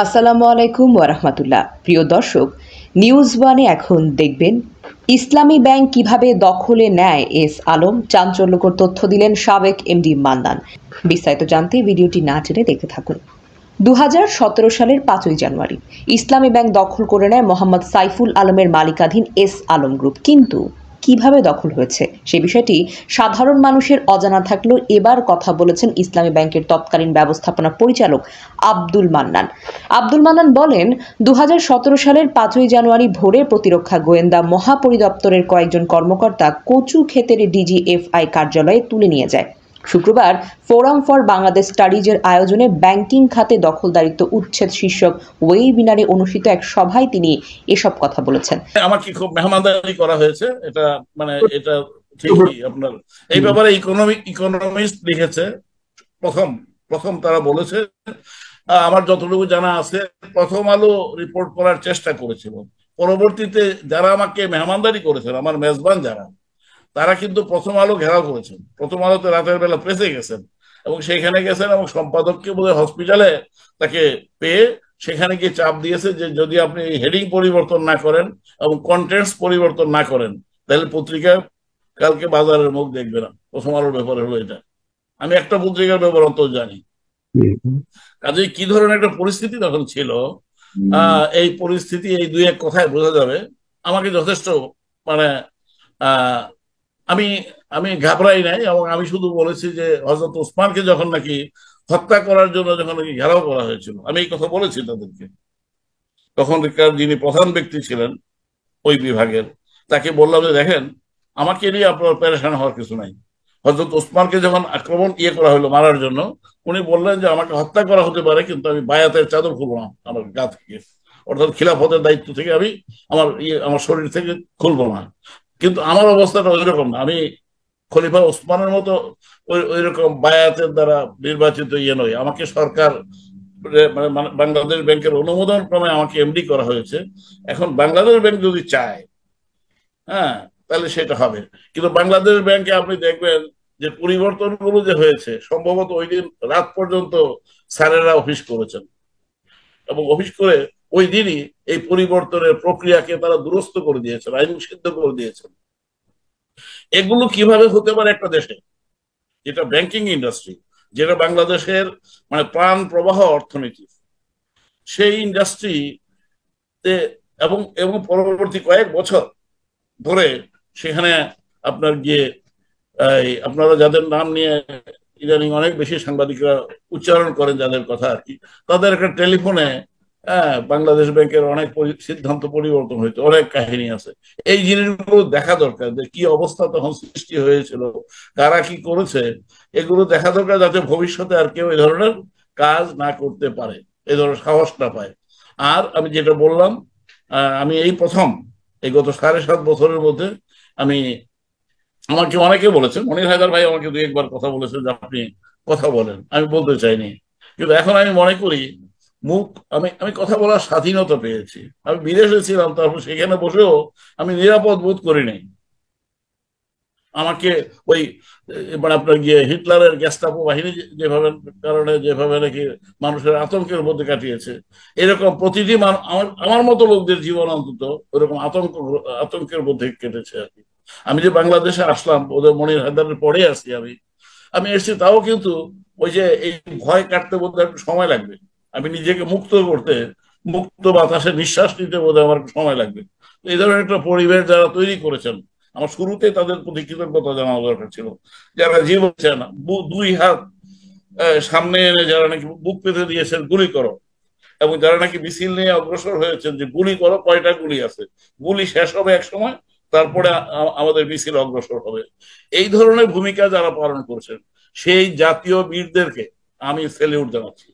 আসসালামু আলাইকুম ওয়া রাহমাতুল্লাহ। প্রিয় দর্শক, নিউজ ওয়ানে এখন দেখবেন ইসলামী ব্যাংক কিভাবে দখলে নেয় এস আলম, চাঞ্চল্যকর তথ্য দিলেন সাবেক এমডি মান্নান। বিস্তারিত জানতে ভিডিওটি না টেনে দেখতে থাকুন। 2017 সালের 5ই জানুয়ারি ইসলামী ব্যাংক দখল করে নেয় মোহাম্মদ সাইফুল আলমের মালিকাধীন এস আলম গ্রুপ। কিন্তু কিভাবে দখল হয়েছে সে বিষয়টি সাধারণ মানুষের অজানা থাকলেও এবার কথা বলেছেন ইসলামী ব্যাংকের তৎকালীন ব্যবস্থাপনা পরিচালক আব্দুল মান্নান। আব্দুল মান্নান বলেন, 2017 সালের 5ই জানুয়ারি ভোরে প্রতিরক্ষা গোয়েন্দা মহাপরিদপ্তরের কয়েকজন কর্মকর্তা কচু ক্ষেতের ডিজিএফআই কার্যালয়ে তুলে নিয়ে যায়। শুক্রবার ফোরাম ফর বাংলাদেশ স্টাডিজের আয়োজনে ব্যাংকিং খাতে দখলদারিত্ব উচ্ছেদ শীর্ষক ওয়েবিনারে অনুষ্ঠিত এক সভায় তিনি এসব কথা বলেছেন। আমাকে খুব মেহমানদারি করা হয়েছে, এটা এটা ঠিকই। আপনার এই ব্যাপারে ইকোনমিস্ট লিখেছে, প্রথম প্রথম তারা বলেছে, আমার যতটুকু জানা আছে প্রথম আলো রিপোর্ট করার চেষ্টা করেছিল। পরবর্তীতে যারা আমাকে মেহমানদারি করেছেন, আমার মেজবান যারা, তারা কিন্তু প্রথম আলো ঘেরাও করেছেন। প্রথম আলোতে রাতের বেলা প্রেসে গেছেন এবং সেখানে গেছেন এবং সম্পাদককে বোধহয় হসপিটালে তাকে পেয়ে সেখানে গিয়ে চাপ দিয়েছে যে যদি আপনি হেডিং পরিবর্তন না করেন এবং কন্টেন্টস পরিবর্তন না করেন তাহলে পত্রিকা কালকে বাজারের মুখ দেখবে না। প্রথম আলোর ব্যাপারে হলো এটা। আমি একটা পত্রিকার ব্যাপার অন্তত জানি। কাজেই কি ধরনের একটা পরিস্থিতি তখন ছিল, এই পরিস্থিতি এই দুই এক কথায় বোঝা যাবে। আমাকে যথেষ্ট মানে আমি আমি ঘাবড়াই নাই এবং আমি শুধু বলেছি যে হযরত ওসমানকে যখন নাকি হত্যা করার জন্য যখন নাকি ঘেরাও করা হয়েছিল, আমি এই কথা বলেছি তাদেরকে। তখনকার যিনি প্রধান ব্যক্তি ছিলেন ওই বিভাগের, তাকে বললাম যে দেখেন, আমাকে নিয়ে আপনার পেরেশান হওয়ার কিছু নাই। হযরত ওসমানকে যখন আক্রমণ করা হলো মারার জন্য, উনি বললেন যে আমাকে হত্যা করা হতে পারে কিন্তু আমি বায়াতের চাদর খুলবো না আমার গা থেকে, অর্থাৎ খিলাফতের দায়িত্ব থেকে আমি আমার শরীর থেকে খুলবো না। কিন্তু আমার অবস্থাটা ওইরকম না। আমি খলিফা ওসমানের মতো ওই রকম বায়াতের দ্বারা নির্বাচিত নই। আমাকে সরকার মানে বাংলাদেশ ব্যাংকের অনুমোদন ক্রমে আমাকে এমডি করা হয়েছে। এখন বাংলাদেশ ব্যাংক যদি চায়, হ্যাঁ, তাহলে সেটা হবে। কিন্তু বাংলাদেশ ব্যাংকে আপনি দেখবেন যে পরিবর্তনগুলো যে হয়েছে, সম্ভবত ওই দিন রাত পর্যন্ত স্যারেরা অফিস করেছেন এবং অফিস করে ওই দিনই এই পরিবর্তনের প্রক্রিয়াকে তারা দুরস্ত করে দিয়েছেন, আইন সিদ্ধ করে দিয়েছেন। এগুলো কিভাবে হতে পারে একটা দেশে যেটা ব্যাংকিং ইন্ডাস্ট্রি, যেটা বাংলাদেশের মানে প্রাণ প্রবাহ অর্থনীতি, সেই ইন্ডাস্ট্রিতে এবং এবং পরবর্তী কয়েক বছর ধরে সেখানে আপনার গিয়ে আপনারা যাদের নাম নিয়ে ইদানিং অনেক বেশি সাংবাদিকরা উচ্চারণ করেন, যাদের কথা আর কি, তাদের একটা টেলিফোনে বাংলাদেশ ব্যাংকের অনেক সিদ্ধান্ত পরিবর্তন হয়েছে, অনেক কাহিনী আছে। এই জিনিসগুলো দেখা দরকার যে কি অবস্থা তখন সৃষ্টি হয়েছিল, কারা কি করেছে, এগুলো দেখা দরকার যাতে ভবিষ্যতে আর কেউ এই ধরনের কাজ না করতে পারে, এই ধরনের সাহস না পায়। আর আমি যেটা বললাম, আমি এই প্রথম এই গত 7.5 বছরের মধ্যে আমি, আমাকে অনেকে বলেছেন, মনির হায়দার ভাই আমাকে দুই একবার কথা বলেছেন যে আপনি কথা বলেন, আমি বলতে চাইনি। কিন্তু এখন আমি মনে করি মুখ আমি আমি কথা বলার স্বাধীনতা পেয়েছি। আমি বিদেশে ছিলাম, তারপর সেখানে বসেও আমি নিরাপদ বোধ করি নাই। আমাকে ওই মানে আপনার গিয়ে হিটলারের গ্যাস্টাপো বাহিনী যেভাবে কারণে যেভাবে নাকি মানুষের আতঙ্কের মধ্যে কাটিয়েছে, এরকম প্রতিটি আমার আমার মতো লোকদের জীবন অন্তত ওরকম আতঙ্কের মধ্যে কেটেছে আর কি। আমি যে বাংলাদেশে আসলাম ওদের মনির হায়দারের পরে আসি, আমি এসেছি, তাও কিন্তু ওই যে এই ভয় কাটতে বোধহয় একটু সময় লাগবে। আমি নিজেকে মুক্ত করতে, মুক্ত বাতাসে নিঃশ্বাস নিতে বোধহয় আমার সময় লাগবে। এই ধরনের একটা পরিবেশ যারা তৈরি করেছেন, আমার শুরুতে তাদের প্রতি কৃতজ্ঞতা জানানো দরকার ছিল। যারা জীবন চায় না, দুই হাত সামনে এনে যারা নাকি বুক পেতে দিয়েছেন গুলি করো, এবং যারা নাকি মিছিল নিয়ে অগ্রসর হয়েছেন যে গুলি করো, কয়টা গুলি আছে, গুলি শেষ হবে এক সময়, তারপরে আমাদের মিছিল অগ্রসর হবে, এই ধরনের ভূমিকা যারা পালন করছেন সেই জাতীয় বীরদেরকে আমি সেলিউট জানাচ্ছি।